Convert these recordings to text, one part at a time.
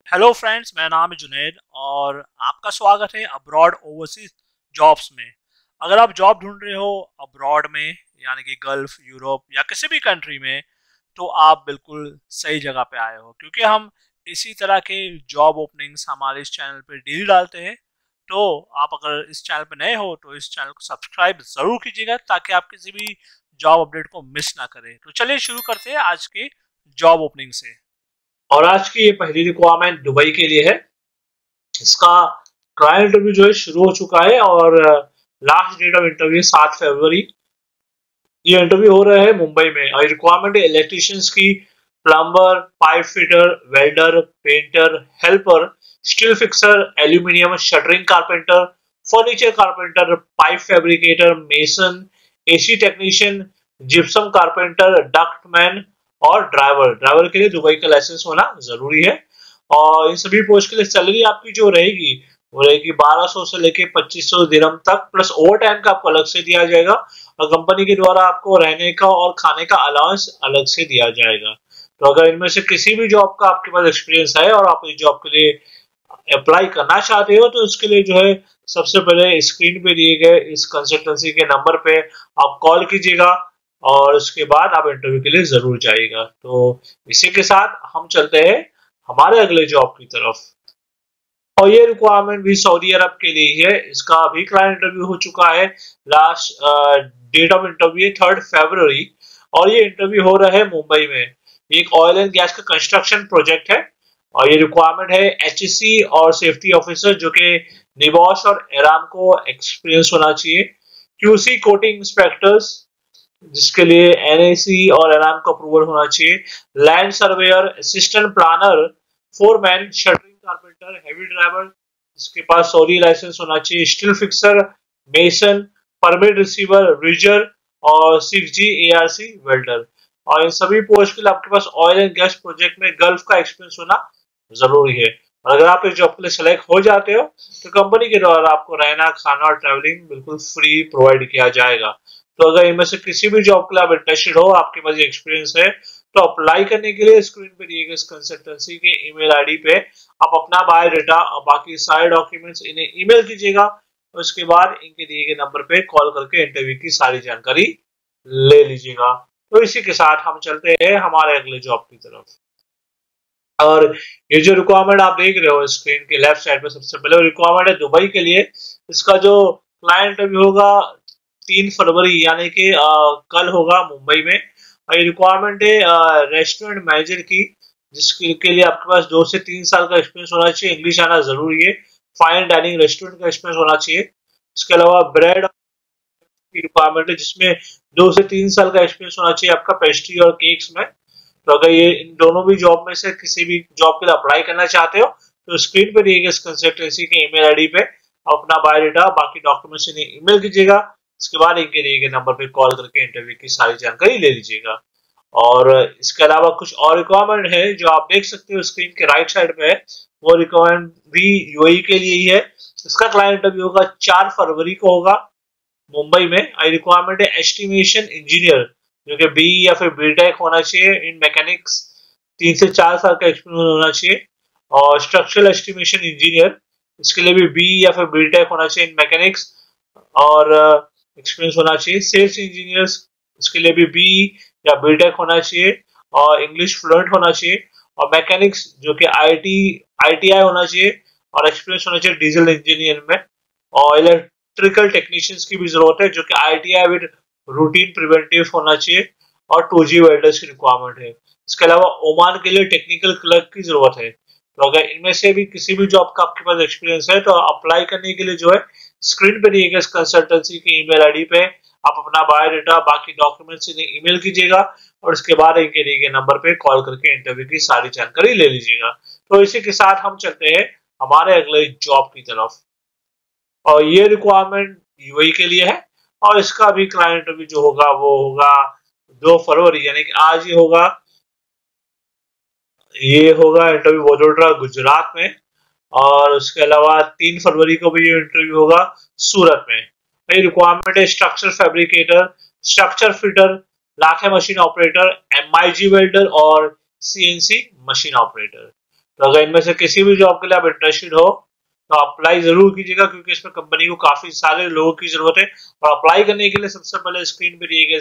Hello friends, मेरा नाम है जुनैद और आपका स्वागत है अब्रॉड ओवरसीज जॉब्स में। अगर आप जॉब ढूंढ रहे हो अब्रॉड में, यानी कि गल्फ, यूरोप या किसी भी कंट्री में, तो आप बिल्कुल सही जगह पे आए हो, क्योंकि हम इसी तरह के जॉब ओपनिंग्स हमारे इस चैनल पे डेली डालते हैं। तो आप अगर इस चैनल पे नए हो तो इस चैनल को सब्सक्राइब जरूर कीजिएगा, ताकि आप किसी भी जॉब अपडेट को मिस ना करें। तो चलिए शुरू करते हैं आज के जॉब ओपनिंग से। और आज की ये पहली रिक्वायरमेंट दुबई के लिए है। इसका ट्रायल इंटरव्यू जो है शुरू हो चुका है और लास्ट डेट ऑफ इंटरव्यू 7 फरवरी। ये इंटरव्यू हो रहा है मुंबई में और रिक्वायरमेंट है इलेक्ट्रिशियंस की, plumber, pipe fitter, welder, painter, helper, steel fixer, aluminium shuttering carpenter, furniture carpenter, pipe fabricator, mason, AC technician, gypsum carpenter, ductman और ड्राइवर। ड्राइवर के लिए दुबई का लाइसेंस होना जरूरी है। और इन सभी पोस्ट के लिए सैलरी आपकी जो रहेगी वो रहेगी 1200 से लेके 2500 दिरहम तक, प्लस ओवर टाइम का आपको अलग से दिया जाएगा और कंपनी के द्वारा आपको रहने का और खाने का अलाउंस अलग से दिया जाएगा। तो अगर इनमें से किसी भी जॉब का आपके पास एक्सपीरियंस है और आप इस जॉब के लिए अप्लाई करना चाहते हो, तो इसके लिए जो है सबसे पहले स्क्रीन पे दिए गए इस कंसल्टेंसी के नंबर पे आप कॉल कीजिएगा और उसके बाद आप इंटरव्यू के लिए जरूर जाइएगा। तो इसी के साथ हम चलते हैं हमारे अगले जॉब की तरफ। और ये रिक्वायरमेंट भी सऊदी अरब के लिए ही है। इसका अभी क्लाइंट इंटरव्यू हो चुका है। लास्ट डेट ऑफ इंटरव्यू 3 फरवरी और ये इंटरव्यू हो रहा है मुंबई में। ये एक ऑयल एंड गैस का कंस्ट्रक्शन प्रोजेक्ट है और ये रिक्वायरमेंट है एचएससी और सेफ्टी ऑफिसर, जो कि निबॉश और एराम को एक्सपीरियंस होना चाहिए। क्यूसी कोटिंग इंस्पेक्टर्स, जिसके लिए एनएसी और एराम का अप्रूवल होना चाहिए। Land surveyor, assistant planner, foreman, shuttering carpenter, heavy driver, इसके पास सऊदी लाइसेंस होना चाहिए। Steel fixer, mason, permit receiver, rigger और 6G ARC वेल्डर। और इन सभी पोस्ट के लिए आपके पास ऑयल एंड गैस प्रोजेक्ट में गल्फ का एक्सपीरियंस होना जरूरी है। और अगर आप इस जॉब के लिए सेलेक्ट हो जाते हो तो कंपनी के द्वारा आपको रहना, खाना और ट्रैवलिंग बिल्कुल फ्री प्रोवाइड किया जाएगा। तो अगर इनमें से किसी भी जॉब के लिए आप इंटरेस्टेड हो, आपके पास एक्सपीरियंस है, तो अप्लाई करने के लिए स्क्रीन पे दिए गए इस कंसल्टेंसी के ईमेल आईडी पे आप अपना बायोडाटा और बाकी सारे डॉक्यूमेंट्स इन्हें ईमेल कीजिएगा। उसके बाद इनके दिए गए नंबर पे कॉल करके इंटरव्यू की सारी जानकारी ले लीजिएगा। तो इसी के साथ हम चलते हैं हमारे अगले जॉब की तरफ। और ये जो रिक्वायरमेंट आप देख रहे हो स्क्रीन के लेफ्ट साइड पे, सबसे पहले रिक्वायरमेंट है दुबई के लिए। इसका जो क्लाइंट इंटरव्यू होगा 3 फरवरी, यानी कि कल होगा मुंबई में। और ये रिक्वायरमेंट है रेस्टोरेंट मैनेजर की, जिसके के लिए आपके पास 2 से 3 साल का एक्सपीरियंस होना चाहिए। इंग्लिश आना जरूरी है। फाइन डाइनिंग रेस्टोरेंट का एक्सपीरियंस होना चाहिए। इसके अलावा ब्रेड की रिक्वायरमेंट है, जिसमें 2 से 3 साल का एक्सपीरियंस होना चाहिए आपका पेस्ट्री और केक्स में। तो अगर ये इन दोनों भी जॉब में से किसी भी जॉब के लिए अप्लाई करना चाहते हो, तो स्क्रीन पे दिए गए इस कंसल्टेंसी के ईमेल आईडी पे अपना बायोडाटा, बाकी डॉक्यूमेंट्स इन्हें ईमेल कीजिएगा। इसके बाद इनके दिए गए नंबर पे कॉल करके इंटरव्यू की सारी जानकारी ले लीजिएगा। और इसके अलावा कुछ और रिक्वायरमेंट है जो आप देख सकते हो स्क्रीन के राइट साइड पे है। वो रिक्वायरमेंट भी यूएई के लिए ही है। इसका क्लाइंट इंटरव्यू होगा 4 फरवरी को होगा मुंबई में। आई रिक्वायरमेंट है एस्टिमेशन इंजीनियर, जो कि बी या फिर बीटेक होना चाहिए इन मैकेनिक्स। 3 से 4 साल का एक्सपीरियंस होना चाहिए। और स्ट्रक्चरल एस्टिमेशन इंजीनियर, इसके लिए भी बी या फिर बीटेक होना चाहिए इन मैकेनिक्स और एक्सपीरियंस होना चाहिए। सेल्स इंजीनियर्स, इसके लिए भी बी या बीटेक होना चाहिए और इंग्लिश फ्लुएंट होना चाहिए। और मैकेनिक्स, जो कि आईटीआई होना चाहिए और एक्सपीरियंस होना चाहिए डीजल इंजीनियर में। और इलेक्ट्रिकल टेक्नीशियंस की भी जरूरत है, जो कि आईटीआई विद रूटीन प्रिवेंटिव होना चाहिए और 2G वेल्डर्स की रिक्वायरमेंट है। इसके अलावा ओमान के लिए टेक्निकल क्लर्क की जरूरत है। तो अगर इनमें से भी किसी भी जॉब का आपके पास एक्सपीरियंस है, तो अप्लाई करने के लिए जो है स्क्रीन पे दिए गए इस कंसल्टेंसी के ईमेल आईडी पे आप अपना बायोडाटा, बाकी डॉक्यूमेंट्स इन्हें ईमेल कीजिएगा और उसके बाद इनके दिए गए नंबर पे कॉल करके इंटरव्यू की सारी जानकारी ले लीजिएगा। तो इसी के साथ हम चलते हैं हमारे अगले जॉब की तरफ। और ये रिक्वायरमेंट यूएई के लिए है और इसका भी क्लाइंट इंटरव्यू जो होगा वो होगा 2 फरवरी, यानी कि आज ही होगा। ये होगा इंटरव्यू वडोदरा गुजरात में। और उसके अलावा 3 फरवरी को भी ये इंटरव्यू होगा सूरत में। ये रिक्वायरमेंट है स्ट्रक्चर फैब्रिकेटर, स्ट्रक्चर फिटर, लाखे मशीन ऑपरेटर, एमआईजी वेल्डर और सीएनसी मशीन ऑपरेटर। तो अगर इनमें से किसी भी जॉब के लिए आप इंटरेस्टेड हो तो अप्लाई जरूर कीजिएगा, क्योंकि इसमें कंपनी को काफी सारे लोगों की जरूरत है। और अप्लाई करने के लिए सबसे पहले स्क्रीन पे दिए गए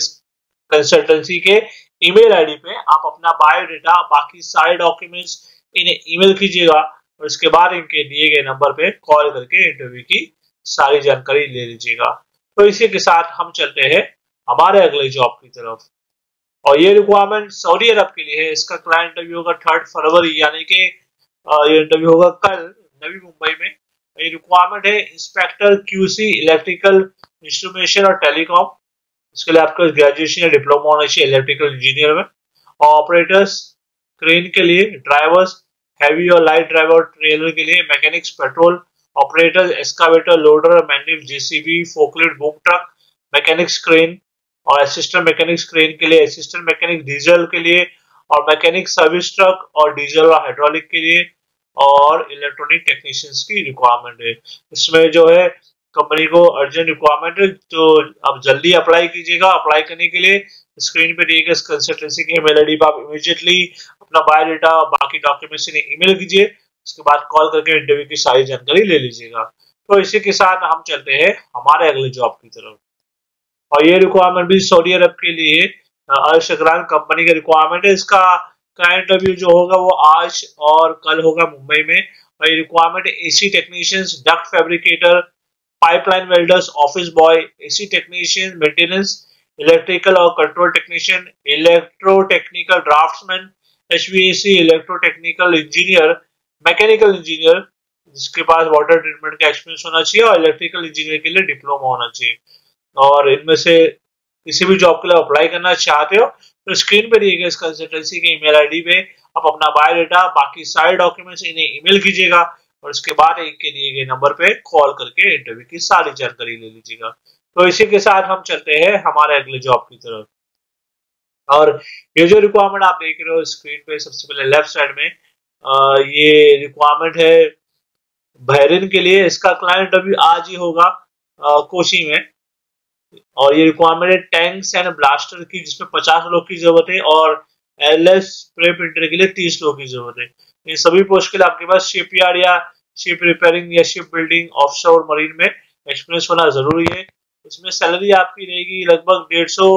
कंसल्टेंसी के ईमेल आईडी पे आप अपना बायोडाटा, बाकी सारे डॉक्यूमेंट्स इन्हें ईमेल कीजिएगा, और उसके बाद इनके दिए गए नंबर पे कॉल करके इंटरव्यू की सारी जानकारी ले लीजिएगा। तो इसी के साथ हम चलते हैं हमारे अगले जॉब की तरफ, और ये रिक्वायरमेंट सऊदी अरब के लिए है। इसका क्लाइंट इंटरव्यू होगा 3 फरवरी, यानी कि ये इंटरव्यू होगा कल नवी मुंबई में। ये रिक्वायरमेंट है इंस्पेक्टर क्यूसी इलेक्ट्रिकल इंस्ट्रूमेंटेशन और टेलीकॉम। इसके लिए आपका ग्रेजुएशन या डिप्लोमा होना चाहिए इलेक्ट्रिकल इंजीनियर में। और ऑपरेटर्स क्रेन के लिए, ड्राइवर्स हैवी और लाइट ड्राइवर ट्रेलर के लिए, mechanics petrol operators, excavator, loader, manual JCB, forklift, boom truck, mechanics crane, और असिस्टेंट मैकेनिक्स क्रेन के लिए, असिस्टेंट मैकेनिक डीजल के लिए, और मैकेनिक सर्विस ट्रक और डीजल और हाइड्रोलिक के लिए, और इलेक्ट्रॉनिक टेक्नीशियंस की रिक्वायरमेंट है। इसमें जो है कंपनी को अर्जेंट रिक्वायरमेंट है, तो अब जल्दी अप्लाई कीजिएगा। अप्लाई करने के लिए स्क्रीन पे दिए गए कंसल्टेंसी के ईमेल आईडी पर आप इमीडिएटली अपना बायोडाटा और बाकी डॉक्यूमेंट्स इन्हें ईमेल कीजिए। उसके बाद कॉल करके इंटरव्यू की सारी जानकारी ले लीजिएगा। तो इसी के साथ हम चलते हैं हमारे अगले जॉब की तरफ, और ये रिक्वायरमेंट भी सऊदी अरब के लिए अल शकरान कंपनी का रिक्वायरमेंट है। इसका क्लाइंट इंटरव्यू जो होगा वो आज और कल होगा मुंबई में। और ये requirement AC technicians, duct fabricator, pipeline welders, office boy, AC technician, maintenance, electrical और control technician, electro technical draftsman, HVAC electro technical engineer, mechanical engineer जिसके पास वाटर ट्रीटमेंट का एक्सपीरियंस होना चाहिए, और इलेक्ट्रिकल इंजीनियर के लिए डिप्लोमा होना चाहिए। और इनमें से किसी भी जॉब के लिए अप्लाई करना चाहते हो तो स्क्रीन पे दिए गए इस कंसल्टेंसी के ईमेल आईडी पे आप अपना बायोडाटा, बाकी सारे डॉक्यूमेंट्स इन्हें ईमेल कीजिएगा, और उसके बाद इनके दिए गए नंबर पे कॉल करके इंटरव्यू की सारी जानकारी ले लीजिएगा। तो इसी के साथ हम चलते हैं हमारे अगले जॉब की तरफ, और ये जो रिक्वायरमेंट आप देख रहे हो स्क्रीन पे सबसे पहले लेफ्ट साइड में, ये रिक्वायरमेंट है बहरीन के लिए। इसका क्लाइंट इंटरव्यू आज ही होगा कोची में, और ये रिक्वायरमेंट है टैंक्स एंड ब्लास्टर की, जिसमें 50 लोग की जरूरत है, और एलएस स्प्रे प्रिंटर के लिए 30 लोग की जरूरत है। इन सभी पोस्ट के लिए आपके पास शिपयार्ड या शिप रिपेयरिंग या शिप बिल्डिंग, ऑफशोर मरीन में एक्सपीरियंस होना जरूरी है। इसमें सैलरी आपकी रहेगी लगभग 150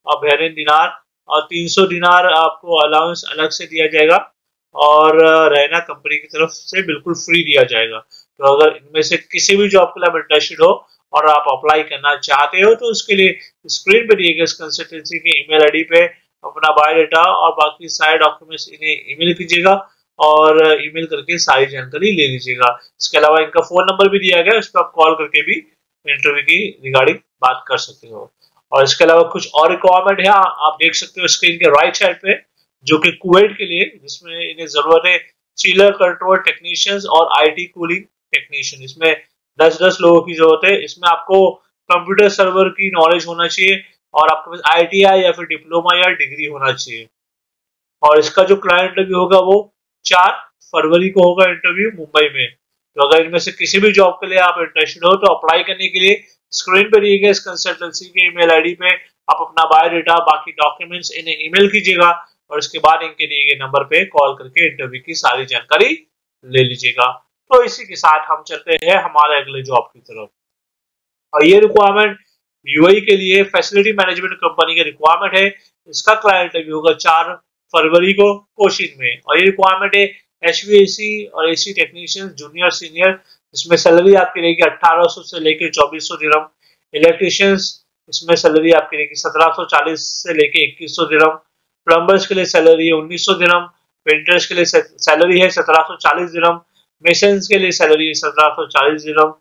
बहरीन दिनार, और 300 दिनार आपको अलाउंस अलग से दिया जाएगा, और रहना कंपनी की तरफ से बिल्कुल फ्री दिया जाएगा। तो अगर इनमें से किसी भी जॉब के लिए आप इंटरेस्टेड हो और आप अप्लाई करना चाहते हो तो उसके लिए स्क्रीन पे दिए गए इस कंसल्टेंसी के ईमेल आईडी पे अपना बायोडाटा और बाकी सारे डॉक्यूमेंट्स इन्हें ईमेल कीजिएगा, और ईमेल करके सारी जानकारी ले लीजिएगा। इसके अलावा इनका फोन नंबर भी दिया गया है, उस पर आप कॉल करके भी इंटरव्यू की रिगार्डिंग बात कर सकते हो। और इसके अलावा कुछ और रिक्वायरमेंट है, आप देख सकते हो स्क्रीन के राइट साइड पे, जो कि कुवैत के लिए, जिसमें इन्हें जरूरत है चिलर कंट्रोल टेक्नीशियंस और आईटी कूलिंग टेक्नीशियन। इसमें 10-10 लोगों की जरूरत है। इसमें आपको कंप्यूटर सर्वर की नॉलेज होना चाहिए, और आपके पास आईटीआई या फिर डिप्लोमा या डिग्री होना चाहिए। और इसका जो क्लाइंट इंटरव्यू होगा वो 4 फरवरी को होगा इंटरव्यू मुंबई में। तो अगर इनमें से किसी भी जॉब के लिए आप इंटरेस्टेड हो तो अप्लाई करने के लिए स्क्रीन पे दिए गए इस कंसल्टेंसी के ईमेल आईडी पे आप अपना बायोडाटा, बाकी डॉक्यूमेंट्स इन्हें ईमेल कीजिएगा, और उसके बाद इनके दिए गए नंबर पे कॉल करके इंटरव्यू की सारी जानकारी ले लीजिएगा। तो इसी के साथ हम चलते हैं हमारे अगले जॉब की तरफ, और ये रिक्वायरमेंट यूएई के लिए फैसिलिटी मैनेजमेंट कंपनी का रिक्वायरमेंट है। इसका क्लाइंट इंटरव्यू होगा 4 फरवरी को कोचिन में, और ये रिक्वायरमेंट है एचवीएसी और एसी टेक्नीशियन जूनियर सीनियर। इसमें सैलरी आपकी रहेगी 1800 से लेकर 2400 दिरहम। इलेक्ट्रिशियंस इसमें सैलरी आपकी रहेगी 1740 से लेकर 2100 दिरहम। प्लम्बर्स के लिए सैलरी है 1900 दिरहम। पेंटर्स के लिए सैलरी है 1740 दिरहम। मेसन्स के लिए सैलरी है 1740 दिरहम।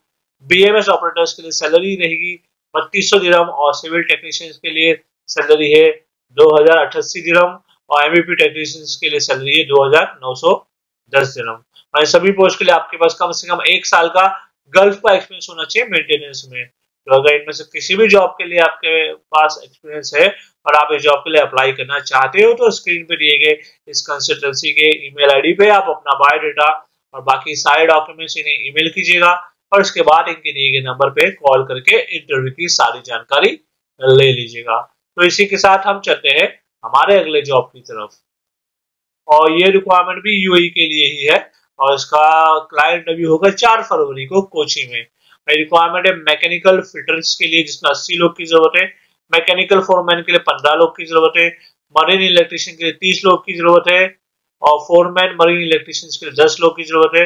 बीएमएस ऑपरेटर्स के लिए सैलरी रहेगी 3200 दिरहम, और सिविल टेक्नीशियंस के लिए सैलरी है 2088 दिरहम, और एमईपी टेक्नीशियंस के लिए सैलरी है 2910 दिरहम। और सभी पोस्ट के लिए आपके पास कम से कम 1 साल का गल्फ का एक्सपीरियंस होना चाहिए मेंटेनेंस में। तो अगर इनमें से किसी भी जॉब के लिए आपके पास एक्सपीरियंस है और आप इस जॉब के लिए अप्लाई करना चाहते हो तो स्क्रीन पे दिए गए इस कंसल्टेंसी के ईमेल आईडी पे आप अपना बायोडाटा और बाकी सारे डॉक्यूमेंट्स इन्हें ईमेल कीजिएगा, और उसके बाद इनके दिए गए नंबर पे कॉल करके इंटरव्यू की सारी जानकारी ले लीजिएगा। तो इसी के साथ हम चलते हैं हमारे अगले जॉब की तरफ, और ये रिक्वायरमेंट भी यूएई के लिए ही है और इसका क्लाइंट इंटरव्यू होगा 4 फरवरी को कोची में। रिक्वायरमेंट है मैकेनिकल फिटर्स के लिए जिसमें 80 लोग की जरूरत है, मैकेनिकल फोरमैन के लिए 15 लोग की जरूरत है, मरीन इलेक्ट्रिशियन के लिए 30 लोग की जरूरत है और फोरमैन मरीन इलेक्ट्रिशियंस के लिए 10 लोग की जरूरत है।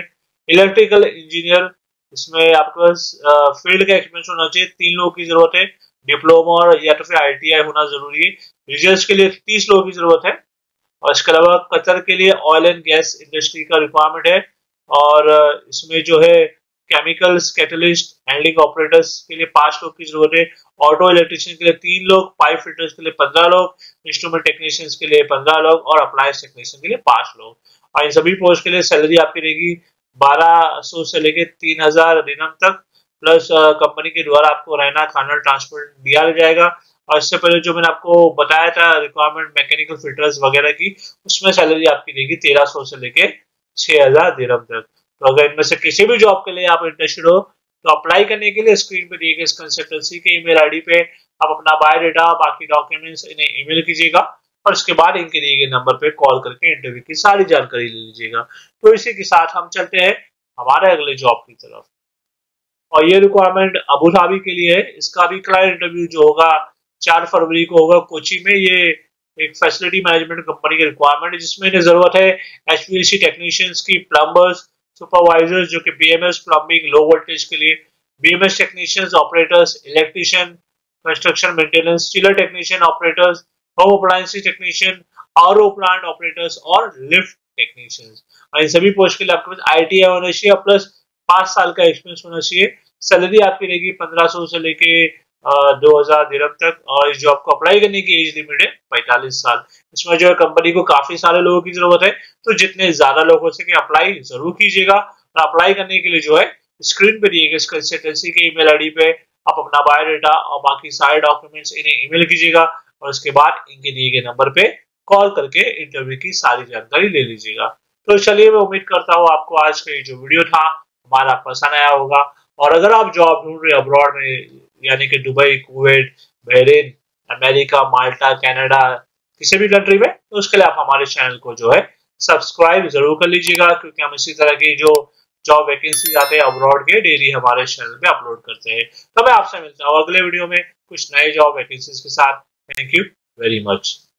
इलेक्ट्रिकल इंजीनियर इसमें आपके पास फील्ड का एक्सपीरियंस होना चाहिए, 3 लोग की जरूरत है, डिप्लोमा और या तो फिर आईटीआई होना जरूरी है। रिजल्ट के लिए 30 लोगों की जरूरत है और इसके अलावा कतर के लिए ऑयल एंड गैस इंडस्ट्री का रिक्वायरमेंट है और इसमें जो है केमिकल्स कैटलिस्ट हैंडलिंग ऑपरेटर्स के लिए 5 लोग की जरूरत है, ऑटो इलेक्ट्रिशियन के लिए 3 लोग, पाइप फिटर्स के लिए 15 लोग, इंस्ट्रूमेंट टेक्नीशियंस के लिए 15 लोग और अप्लायंस टेक्नीशियन के लिए 5 लोग। और इन सभी पोस्ट के लिए सैलरी आपकी रहेगी 1200 से लेके 3000 दिनम तक, प्लस कंपनी के द्वारा आपको रहना खाना ट्रांसपोर्ट दिया जाएगा। और इससे पहले जो मैंने आपको बताया था रिक्वायरमेंट मैकेनिकल फिटर्स वगैरह की, उसमें सैलरी आपकी रहेगी 1300 से लेके 6000 दिरहम तक। तो अगर इनमें से किसी भी जॉब के लिए आप इंटरेस्टेड हो तो अप्लाई करने के लिए स्क्रीन पे दिए गए इस कंसल्टेंसी के ईमेल आईडी पे आप अपना बायोडाटा बाकी डॉक्यूमेंट्स इन्हें ईमेल कीजिएगा और उसके बाद इनके दिए गए नंबर पे कॉल करके इंटरव्यू की सारी जानकारी ले लीजिएगा। तो इसी के साथ हम चलते हैं हमारे अगले जॉब की तरफ और ये रिक्वायरमेंट अबू धाबी के लिए है। इसका भी क्लाइंट इंटरव्यू जो होगा 4 फरवरी को होगा कोची में। ये एक फैसिलिटी मैनेजमेंट कंपनी की रिक्वायरमेंट है जिसमें इन्हें जरूरत है एचवीएसी टेक्नीशियंस की, प्लम्बर्स, सुपरवाइजर्स जो कि बीएमएस प्लम्बिंग लो वोल्टेज के लिए, BMS technicians, operators, electrician, construction maintenance, chiller technician, operators, home appliance technician, RO plant operators और लिफ्ट टेक्नीशियंस। और इन सभी पोस्ट के लिए आपके पास आईटीआई होना चाहिए प्लस 5 साल का एक्सपीरियंस होना चाहिए। सैलरी आपकी रहेगी 1500 से लेके 2000 दिरहम तक और इस जॉब को अप्लाई करने की एज लिमिट है 45 साल। इसमें जो है कंपनी को काफी सारे लोगों की जरूरत है तो जितने ज्यादा लोग हो सके अप्लाई जरूर कीजिएगा। और अप्लाई करने के लिए जो है स्क्रीन पे दिए गए इस कंसल्टेंसी के ईमेल आईडी पे आप अपना बायोडाटा और बाकी सारे डॉक्यूमेंट्स इन्हें ईमेल कीजिएगा और उसके बाद इनके दिए गए नंबर पे कॉल करके इंटरव्यू की सारी जानकारी ले लीजिएगा। तो चलिए मैं उम्मीद करता हूँ आपको आज का ये जो वीडियो था हमारा पसंद आया होगा और अगर आप जॉब ढूंढ रहे अब्रॉड में यानी कि दुबई, कुवैत, बहरीन, अमेरिका, माल्टा, कनाडा किसी भी कंट्री में तो उसके लिए आप हमारे चैनल को जो है सब्सक्राइब जरूर कर लीजिएगा क्योंकि हम इसी तरह की जो जॉब वैकेंसी आते हैं अब्रॉड के डेली हमारे चैनल पे अपलोड करते हैं। तो मैं आपसे मिलता हूँ अगले वीडियो में कुछ नए जॉब वैकेंसीज के साथ। Thank you very much.